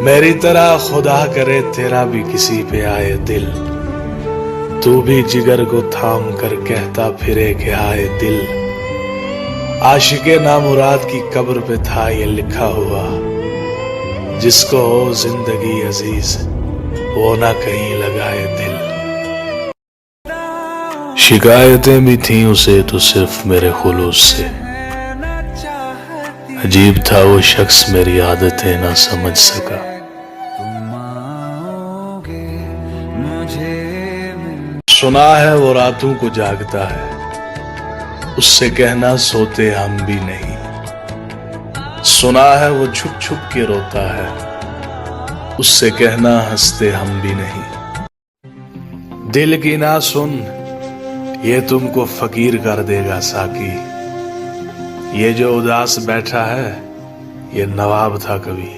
मेरी तरह खुदा करे तेरा भी किसी पे आए दिल, तू भी जिगर को थाम कर कहता फिरे कि आए दिल। आशिके नामुराद की कब्र पे था ये लिखा हुआ, जिसको हो जिंदगी अजीज वो ना कहीं लगाए दिल। शिकायतें भी थी उसे तो सिर्फ मेरे खुलूस से, अजीब था वो शख्स मेरी आदतें ना समझ सका। सुना है वो रातों को जागता है, उससे कहना सोते हम भी नहीं। सुना है वो छुप छुप के रोता है, उससे कहना हंसते हम भी नहीं। दिल की ना सुन ये तुमको फकीर कर देगा साकी, ये जो उदास बैठा है ये नवाब था कभी।